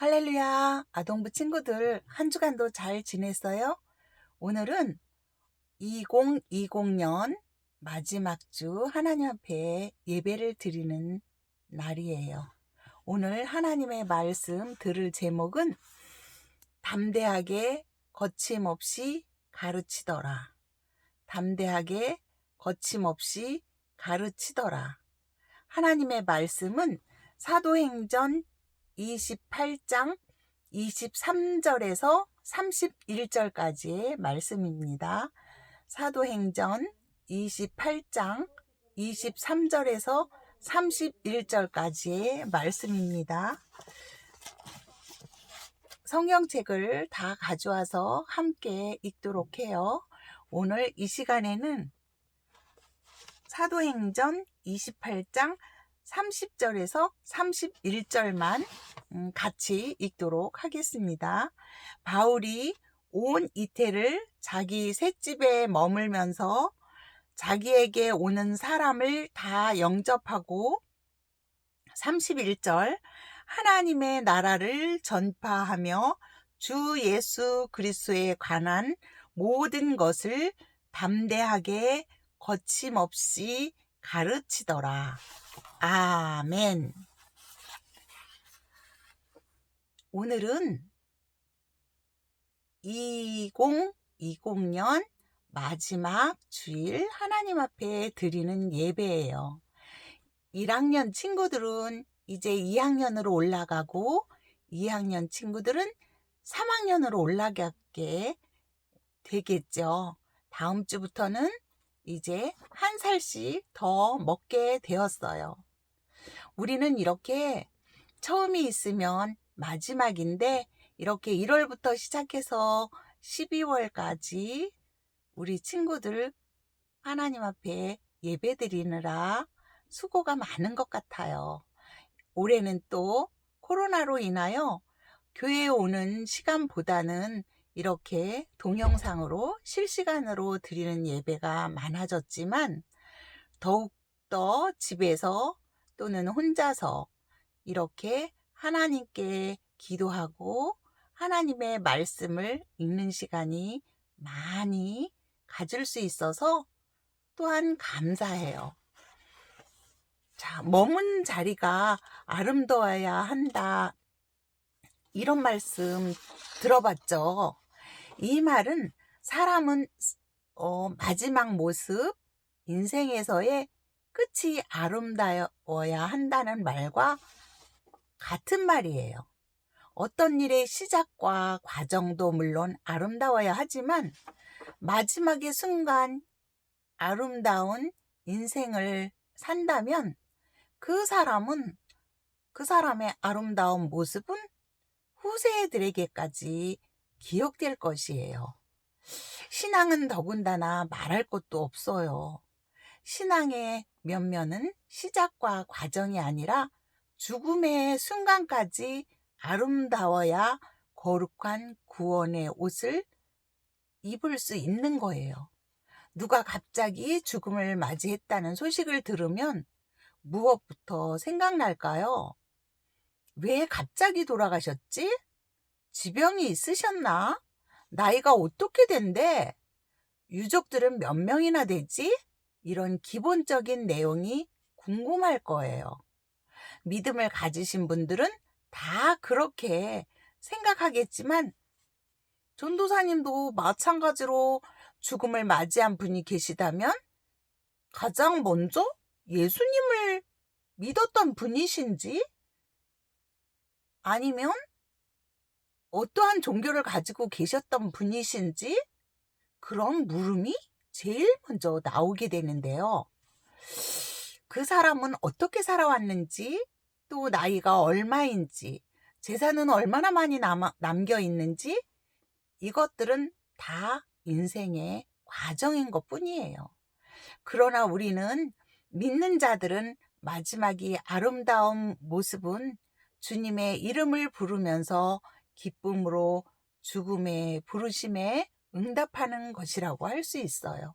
할렐루야, 아동부 친구들 한 주간도 잘 지냈어요? 오늘은 2020년 마지막 주 하나님 앞에 예배를 드리는 날이에요. 오늘 하나님의 말씀 들을 제목은 담대하게 거침없이 가르치더라. 담대하게 거침없이 가르치더라. 하나님의 말씀은 사도행전 28장 23절에서 31절까지의 말씀입니다. 사도행전 28장 23절에서 31절까지의 말씀입니다. 성경책을 다 가져와서 함께 읽도록 해요. 오늘 이 시간에는 사도행전 28장 30절에서 31절만 같이 읽도록 하겠습니다. 바울이 온 이태를 자기 셋집에 머물면서 자기에게 오는 사람을 다 영접하고 31절 하나님의 나라를 전파하며 주 예수 그리스도에 관한 모든 것을 담대하게 거침없이 가르치더라. 아멘. 오늘은 2020년 마지막 주일 하나님 앞에 드리는 예배예요. 1학년 친구들은 이제 2학년으로 올라가고 2학년 친구들은 3학년으로 올라가게 되겠죠. 다음 주부터는 이제 한 살씩 더 먹게 되었어요. 우리는 이렇게 처음이 있으면 마지막인데 이렇게 1월부터 시작해서 12월까지 우리 친구들 하나님 앞에 예배 드리느라 수고가 많은 것 같아요. 올해는 또 코로나로 인하여 교회에 오는 시간보다는 이렇게 동영상으로 실시간으로 드리는 예배가 많아졌지만 더욱더 집에서 또는 혼자서 이렇게 하나님께 기도하고 하나님의 말씀을 읽는 시간이 많이 가질 수 있어서 또한 감사해요. 자, 머문 자리가 아름다워야 한다. 이런 말씀 들어봤죠? 이 말은 사람은 마지막 모습, 인생에서의 끝이 아름다워야 한다는 말과 같은 말이에요. 어떤 일의 시작과 과정도 물론 아름다워야 하지만 마지막의 순간 아름다운 인생을 산다면 그 사람의 아름다운 모습은 후세들에게까지 기억될 것이에요. 신앙은 더군다나 말할 것도 없어요. 신앙의 면면은 시작과 과정이 아니라 죽음의 순간까지 아름다워야 거룩한 구원의 옷을 입을 수 있는 거예요. 누가 갑자기 죽음을 맞이했다는 소식을 들으면 무엇부터 생각날까요? 왜 갑자기 돌아가셨지? 지병이 있으셨나? 나이가 어떻게 된대? 유족들은 몇 명이나 되지? 이런 기본적인 내용이 궁금할 거예요. 믿음을 가지신 분들은 다 그렇게 생각하겠지만 전도사님도 마찬가지로 죽음을 맞이한 분이 계시다면 가장 먼저 예수님을 믿었던 분이신지 아니면 어떠한 종교를 가지고 계셨던 분이신지 그런 물음이 제일 먼저 나오게 되는데요. 그 사람은 어떻게 살아왔는지, 또 나이가 얼마인지, 재산은 얼마나 많이 남겨 있는지 이것들은 다 인생의 과정인 것 뿐이에요. 그러나 우리는 믿는 자들은 마지막이 아름다운 모습은 주님의 이름을 부르면서 기쁨으로 죽음의 부르심에 응답하는 것이라고 할 수 있어요.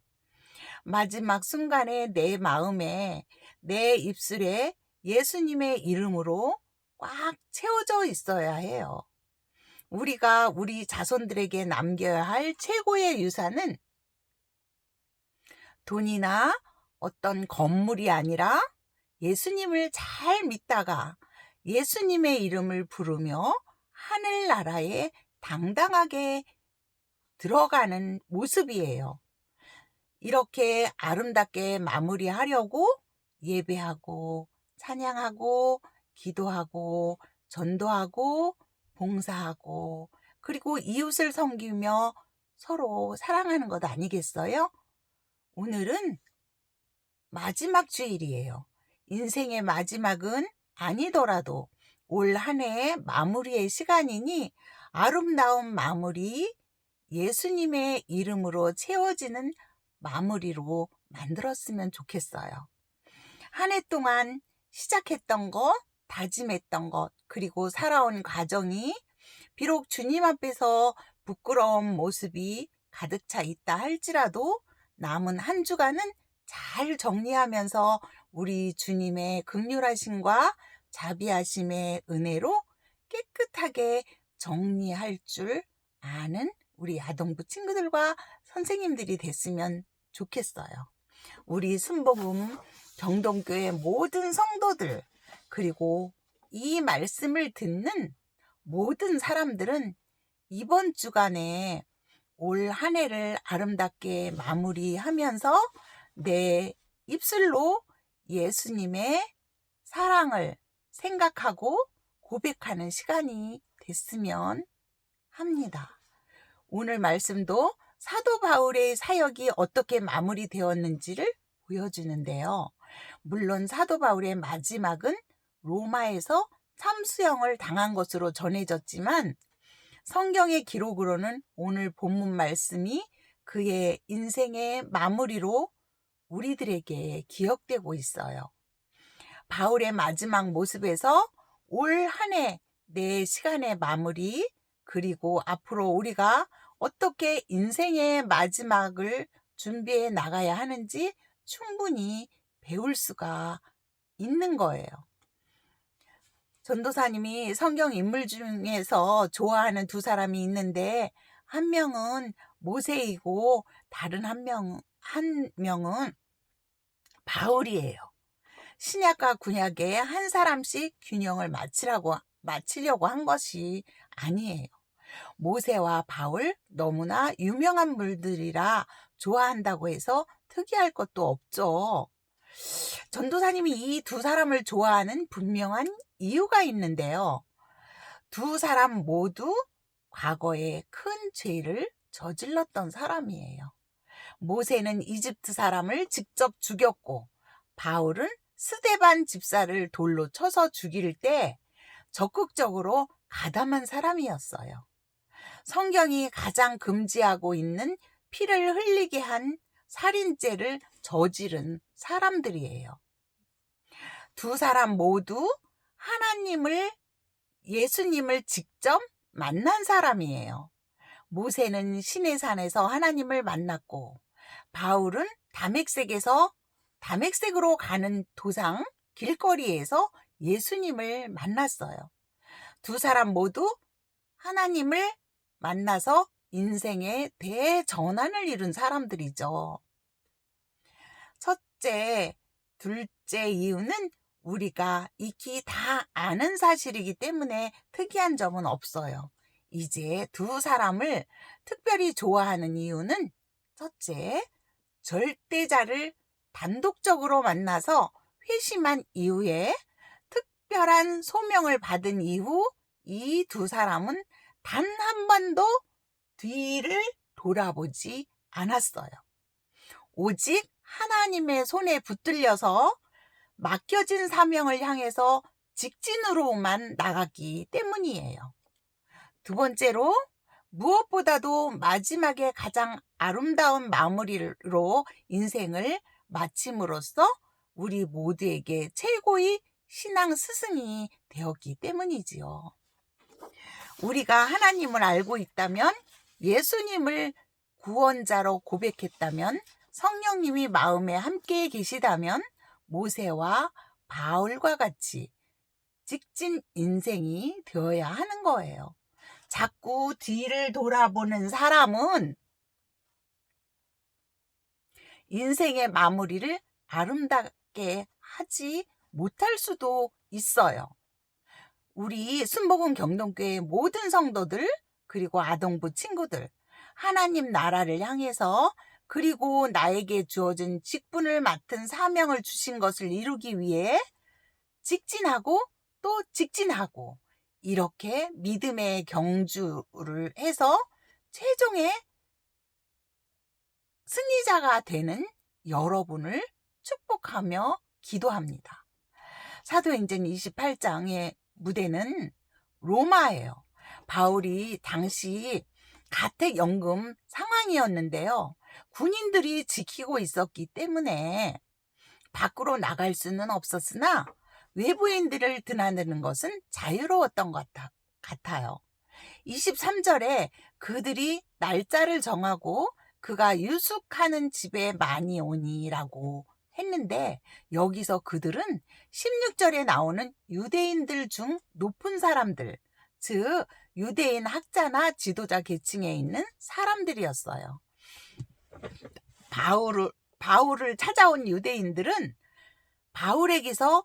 마지막 순간에 내 마음에, 내 입술에 예수님의 이름으로 꽉 채워져 있어야 해요. 우리가 우리 자손들에게 남겨야 할 최고의 유산은 돈이나 어떤 건물이 아니라 예수님을 잘 믿다가 예수님의 이름을 부르며 하늘나라에 당당하게 들어가는 모습이에요. 이렇게 아름답게 마무리하려고 예배하고 찬양하고 기도하고 전도하고 봉사하고 그리고 이웃을 섬기며 서로 사랑하는 것 아니겠어요? 오늘은 마지막 주일이에요. 인생의 마지막은 아니더라도 올 한 해의 마무리의 시간이니 아름다운 마무리, 예수님의 이름으로 채워지는 마무리로 만들었으면 좋겠어요. 한 해 동안 시작했던 것, 다짐했던 것, 그리고 살아온 과정이 비록 주님 앞에서 부끄러운 모습이 가득 차 있다 할지라도 남은 한 주간은 잘 정리하면서 우리 주님의 긍휼하심과 자비하심의 은혜로 깨끗하게 정리할 줄 아는 우리 아동부 친구들과 선생님들이 됐으면 좋겠어요. 우리 순복음 경동교회 모든 성도들 그리고 이 말씀을 듣는 모든 사람들은 이번 주간에 올 한 해를 아름답게 마무리하면서 내 입술로 예수님의 사랑을 생각하고 고백하는 시간이 됐으면 합니다. 오늘 말씀도 사도 바울의 사역이 어떻게 마무리되었는지를 보여주는데요. 물론 사도 바울의 마지막은 로마에서 참수형을 당한 것으로 전해졌지만 성경의 기록으로는 오늘 본문 말씀이 그의 인생의 마무리로 우리들에게 기억되고 있어요. 바울의 마지막 모습에서 올 한 해 내 시간의 마무리 그리고 앞으로 우리가 어떻게 인생의 마지막을 준비해 나가야 하는지 충분히 배울 수가 있는 거예요. 전도사님이 성경 인물 중에서 좋아하는 두 사람이 있는데 한 명은 모세이고 다른 한 명은 바울이에요. 신약과 구약에 한 사람씩 균형을 맞추려고 한 것이 아니에요. 모세와 바울 너무나 유명한 물들이라 좋아한다고 해서 특이할 것도 없죠. 전도사님이 이 두 사람을 좋아하는 분명한 이유가 있는데요. 두 사람 모두 과거에 큰 죄를 저질렀던 사람이에요. 모세는 이집트 사람을 직접 죽였고 바울은 스데반 집사를 돌로 쳐서 죽일 때 적극적으로 가담한 사람이었어요. 성경이 가장 금지하고 있는 피를 흘리게 한 살인죄를 저지른 사람들이에요. 두 사람 모두 예수님을 직접 만난 사람이에요. 모세는 시내산에서 하나님을 만났고 바울은 다맥색으로 가는 도상 길거리에서 예수님을 만났어요. 두 사람 모두 하나님을 만나서 인생의 대전환을 이룬 사람들이죠. 첫째, 둘째 이유는 우리가 익히 다 아는 사실이기 때문에 특이한 점은 없어요. 이제 두 사람을 특별히 좋아하는 이유는 첫째, 절대자를 단독적으로 만나서 회심한 이후에 특별한 소명을 받은 이후 이 두 사람은 단 한 번도 뒤를 돌아보지 않았어요. 오직 하나님의 손에 붙들려서 맡겨진 사명을 향해서 직진으로만 나갔기 때문이에요. 두 번째로 무엇보다도 마지막에 가장 아름다운 마무리로 인생을 마침으로써 우리 모두에게 최고의 신앙 스승이 되었기 때문이지요. 우리가 하나님을 알고 있다면, 예수님을 구원자로 고백했다면, 성령님이 마음에 함께 계시다면 모세와 바울과 같이 직진 인생이 되어야 하는 거예요. 자꾸 뒤를 돌아보는 사람은 인생의 마무리를 아름답게 하지 못할 수도 있어요. 우리 순복음 경동교회 모든 성도들, 그리고 아동부 친구들, 하나님 나라를 향해서, 그리고 나에게 주어진 직분을 맡은 사명을 주신 것을 이루기 위해 직진하고 또 직진하고, 이렇게 믿음의 경주를 해서 최종의 승리자가 되는 여러분을 축복하며 기도합니다. 사도행전 28장의 무대는 로마예요. 바울이 당시 가택연금 상황이었는데요. 군인들이 지키고 있었기 때문에 밖으로 나갈 수는 없었으나 외부인들을 드나드는 것은 자유로웠던 것 같아요. 23절에 그들이 날짜를 정하고 그가 유숙하는 집에 많이 오니라고 했는데, 여기서 그들은 16절에 나오는 유대인들 중 높은 사람들, 즉 유대인 학자나 지도자 계층에 있는 사람들이었어요. 바울을 찾아온 유대인들은 바울에게서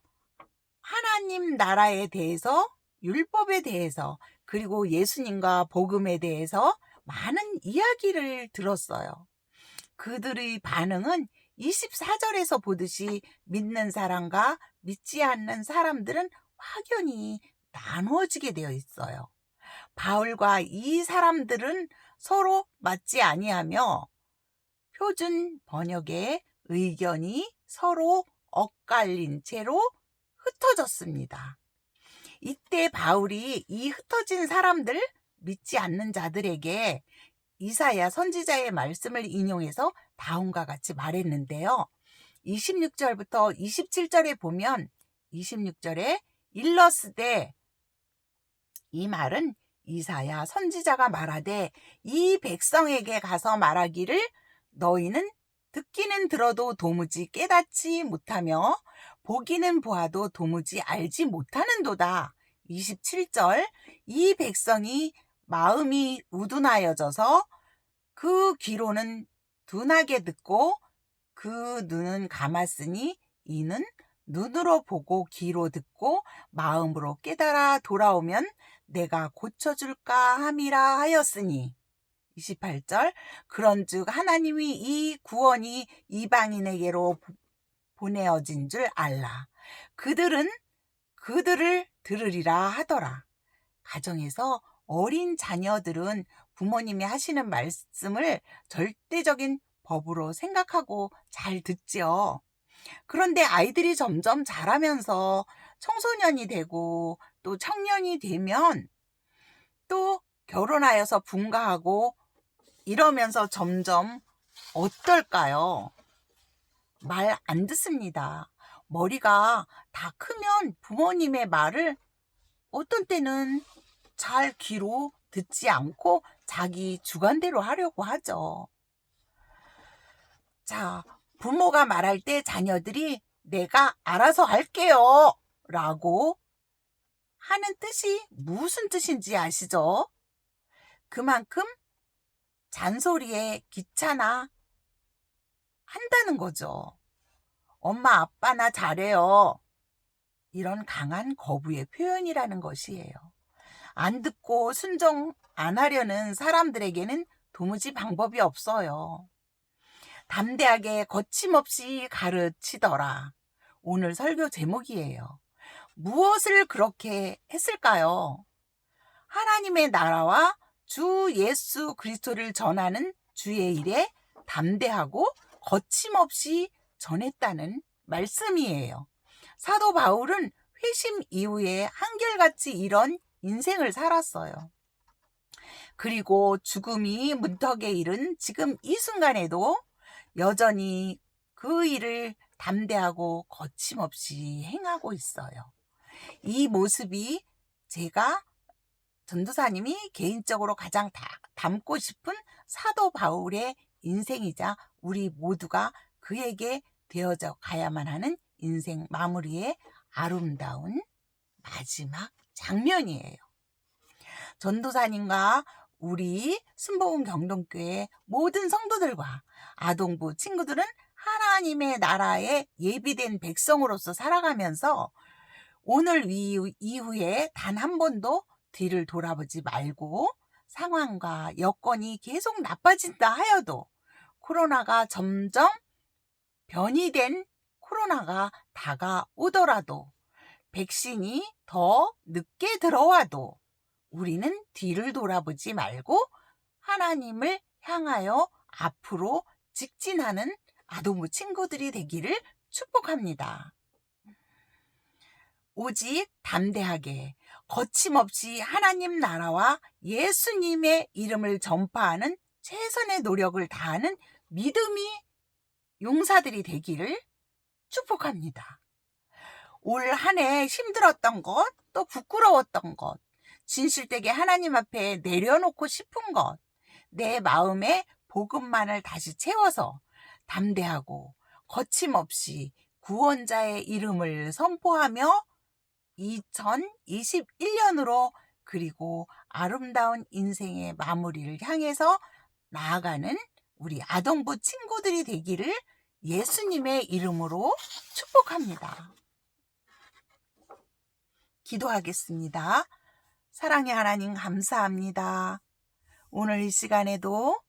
하나님 나라에 대해서, 율법에 대해서, 그리고 예수님과 복음에 대해서 많은 이야기를 들었어요. 그들의 반응은 24절에서 보듯이 믿는 사람과 믿지 않는 사람들은 확연히 나누어지게 되어 있어요. 바울과 이 사람들은 서로 맞지 아니하며 표준 번역의 의견이 서로 엇갈린 채로 흩어졌습니다. 이때 바울이 이 흩어진 사람들, 믿지 않는 자들에게 이사야 선지자의 말씀을 인용해서 다음과 같이 말했는데요. 26절부터 27절에 보면 26절에 일러스되, 이 말은 이사야 선지자가 말하되 이 백성에게 가서 말하기를 너희는 듣기는 들어도 도무지 깨닫지 못하며 보기는 보아도 도무지 알지 못하는도다. 27절, 이 백성이 마음이 우둔하여져서 그 귀로는 둔하게 듣고 그 눈은 감았으니 이는 눈으로 보고 귀로 듣고 마음으로 깨달아 돌아오면 내가 고쳐줄까 함이라 하였으니. 28절, 그런즉 하나님이 이 구원이 이방인에게로 보내어진 줄 알라. 그들은 그들을 들으리라 하더라. 가정에서 어린 자녀들은 부모님이 하시는 말씀을 절대적인 법으로 생각하고 잘 듣죠. 그런데 아이들이 점점 자라면서 청소년이 되고 또 청년이 되면 또 결혼하여서 분가하고 이러면서 점점 어떨까요? 말 안 듣습니다. 머리가 다 크면 부모님의 말을 어떤 때는 잘 귀로 듣지 않고 자기 주관대로 하려고 하죠. 자, 부모가 말할 때 자녀들이 내가 알아서 할게요 라고 하는 뜻이 무슨 뜻인지 아시죠? 그만큼 잔소리에 귀찮아 한다는 거죠. 엄마 아빠 나 잘해요. 이런 강한 거부의 표현이라는 것이에요. 안 듣고 순종 안 하려는 사람들에게는 도무지 방법이 없어요. 담대하게 거침없이 가르치더라. 오늘 설교 제목이에요. 무엇을 그렇게 했을까요? 하나님의 나라와 주 예수 그리스도를 전하는 주의 일에 담대하고 거침없이 전했다는 말씀이에요. 사도 바울은 회심 이후에 한결같이 이런 인생을 살았어요. 그리고 죽음이 문턱에 이른 지금 이 순간에도 여전히 그 일을 담대하고 거침없이 행하고 있어요. 이 모습이 제가 전도사님이 개인적으로 가장 닮고 싶은 사도 바울의 인생이자 우리 모두가 그에게 되어져 가야만 하는 인생 마무리의 아름다운 마지막 장면이에요. 전도사님과 우리 순복음 경동교회 모든 성도들과 아동부 친구들은 하나님의 나라에 예비된 백성으로서 살아가면서 오늘 이후에 단 한 번도 뒤를 돌아보지 말고 상황과 여건이 계속 나빠진다 하여도 코로나가 점점 변이된 코로나가 다가오더라도 백신이 더 늦게 들어와도 우리는 뒤를 돌아보지 말고 하나님을 향하여 앞으로 직진하는 아동부 친구들이 되기를 축복합니다. 오직 담대하게 거침없이 하나님 나라와 예수님의 이름을 전파하는 최선의 노력을 다하는 믿음이 용사들이 되기를 축복합니다. 올 한 해 힘들었던 것, 또 부끄러웠던 것, 진실되게 하나님 앞에 내려놓고 싶은 것, 내 마음에 복음만을 다시 채워서 담대하고 거침없이 구원자의 이름을 선포하며 2021년으로 그리고 아름다운 인생의 마무리를 향해서 나아가는 우리 아동부 친구들이 되기를 예수님의 이름으로 축복합니다. 기도하겠습니다. 사랑의 하나님 감사합니다. 오늘 이 시간에도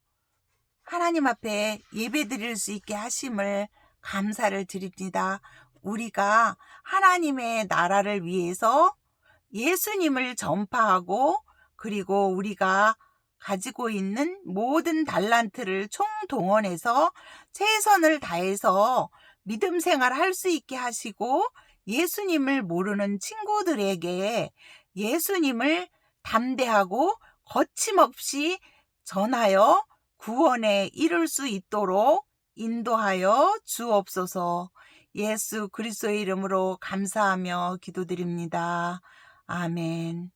하나님 앞에 예배드릴 수 있게 하심을 감사를 드립니다. 우리가 하나님의 나라를 위해서 예수님을 전파하고 그리고 우리가 가지고 있는 모든 달란트를 총동원해서 최선을 다해서 믿음 생활할 수 있게 하시고 예수님을 모르는 친구들에게 예수님을 담대하고 거침없이 전하여 구원에 이룰 수 있도록 인도하여 주옵소서. 예수 그리스도의 이름으로 감사하며 기도드립니다. 아멘.